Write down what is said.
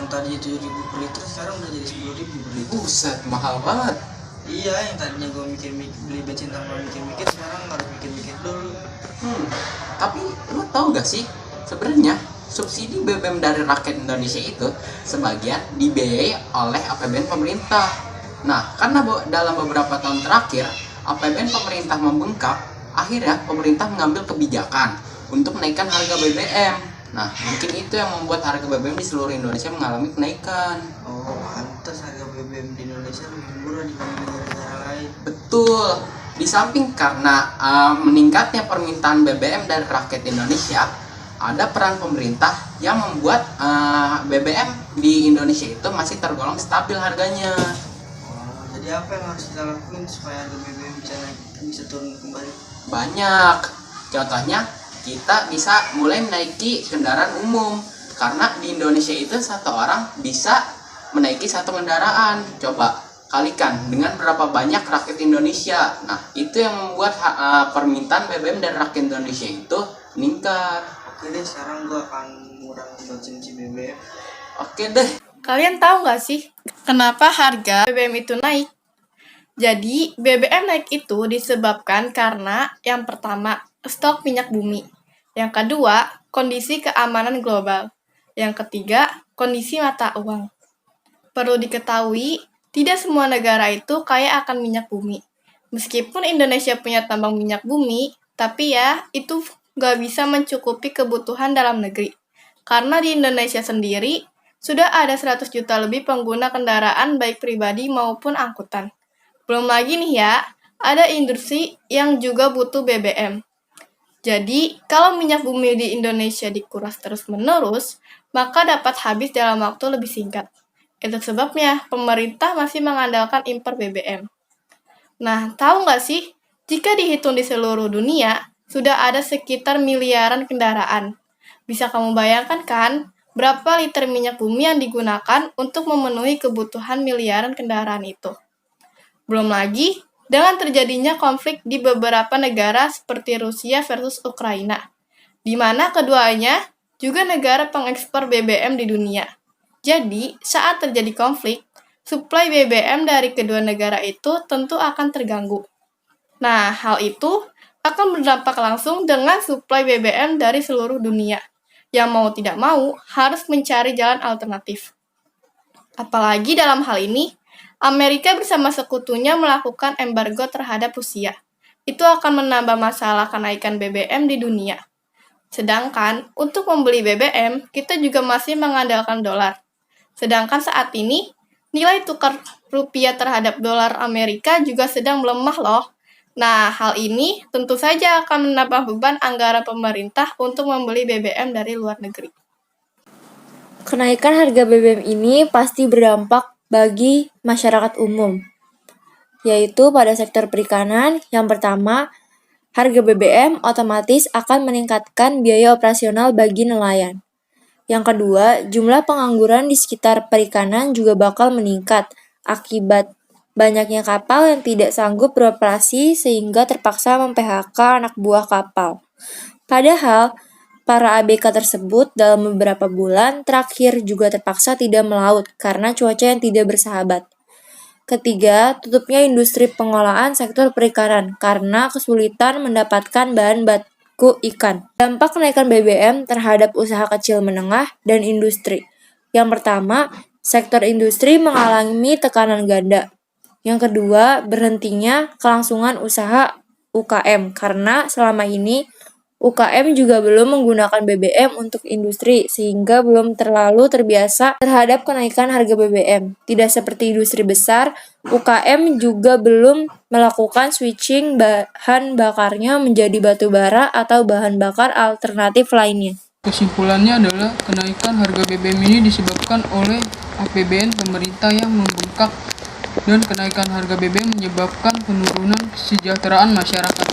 tadi 7.000 per liter sekarang udah jadi 10.000 per liter. Buset, mahal banget. Iya, yang tadinya gue mikir-mikir beli bensin tanpa mikir-mikir, sekarang harus mikir-mikir dulu. Tapi lo tau gak sih, sebenarnya subsidi BBM dari rakyat Indonesia itu sebagian dibiayai oleh APBN pemerintah. Nah, karena dalam beberapa tahun terakhir APBN pemerintah membengkak, akhirnya pemerintah mengambil kebijakan untuk menaikkan harga BBM. Nah, mungkin itu yang membuat harga BBM di seluruh Indonesia mengalami kenaikan. Oh, pantas harga BBM di Indonesia lebih murah dibanding negara-negara lain. Betul. Di samping karena meningkatnya permintaan BBM dari rakyat Indonesia, ada peran pemerintah yang membuat BBM di Indonesia itu masih tergolong stabil harganya. Oh, jadi apa yang harus kita lakuin supaya harga BBM bisa turun kembali? Banyak. Contohnya, kita bisa mulai menaiki kendaraan umum. Karena di Indonesia itu satu orang bisa menaiki satu kendaraan. Coba kalikan dengan berapa banyak rakyat Indonesia. Nah, itu yang membuat permintaan BBM dari rakyat Indonesia itu meningkat. Oke deh, sekarang gue akan ngurangin konsumsi BBM. Oke deh. Kalian tahu nggak sih kenapa harga BBM itu naik? Jadi, BBM naik itu disebabkan karena yang pertama, stok minyak bumi. Yang kedua, kondisi keamanan global. Yang ketiga, kondisi mata uang. Perlu diketahui, tidak semua negara itu kaya akan minyak bumi. Meskipun Indonesia punya tambang minyak bumi, tapi ya, itu nggak bisa mencukupi kebutuhan dalam negeri. Karena di Indonesia sendiri, sudah ada 100 juta lebih pengguna kendaraan baik pribadi maupun angkutan. Belum lagi nih ya, ada industri yang juga butuh BBM. Jadi, kalau minyak bumi di Indonesia dikuras terus-menerus, maka dapat habis dalam waktu lebih singkat. Itu sebabnya pemerintah masih mengandalkan impor BBM. Nah, tahu nggak sih, jika dihitung di seluruh dunia, sudah ada sekitar miliaran kendaraan. Bisa kamu bayangkan kan, berapa liter minyak bumi yang digunakan untuk memenuhi kebutuhan miliaran kendaraan itu? Belum lagi, dengan terjadinya konflik di beberapa negara seperti Rusia versus Ukraina, di mana keduanya juga negara pengekspor BBM di dunia. Jadi, saat terjadi konflik, suplai BBM dari kedua negara itu tentu akan terganggu. Nah, hal itu akan berdampak langsung dengan suplai BBM dari seluruh dunia, yang mau tidak mau harus mencari jalan alternatif. Apalagi dalam hal ini, Amerika bersama sekutunya melakukan embargo terhadap Rusia. Itu akan menambah masalah kenaikan BBM di dunia. Sedangkan, untuk membeli BBM, kita juga masih mengandalkan dolar. Sedangkan saat ini, nilai tukar rupiah terhadap dolar Amerika juga sedang melemah loh. Nah, hal ini tentu saja akan menambah beban anggaran pemerintah untuk membeli BBM dari luar negeri. Kenaikan harga BBM ini pasti berdampak bagi masyarakat umum, yaitu pada sektor perikanan. Yang pertama, harga BBM otomatis akan meningkatkan biaya operasional bagi nelayan. Yang kedua, jumlah pengangguran di sekitar perikanan juga bakal meningkat akibat banyaknya kapal yang tidak sanggup beroperasi sehingga terpaksa mem-PHK anak buah kapal. Padahal, para ABK tersebut dalam beberapa bulan terakhir juga terpaksa tidak melaut karena cuaca yang tidak bersahabat. Ketiga, tutupnya industri pengolahan sektor perikanan karena kesulitan mendapatkan bahan baku ikan. Dampak kenaikan BBM terhadap usaha kecil menengah dan industri. Yang pertama, sektor industri mengalami tekanan ganda. Yang kedua, berhentinya kelangsungan usaha UKM karena selama ini UKM juga belum menggunakan BBM untuk industri sehingga belum terlalu terbiasa terhadap kenaikan harga BBM. Tidak seperti industri besar, UKM juga belum melakukan switching bahan bakarnya menjadi batu bara atau bahan bakar alternatif lainnya. Kesimpulannya adalah kenaikan harga BBM ini disebabkan oleh APBN pemerintah yang membengkak dan kenaikan harga BBM menyebabkan penurunan kesejahteraan masyarakat.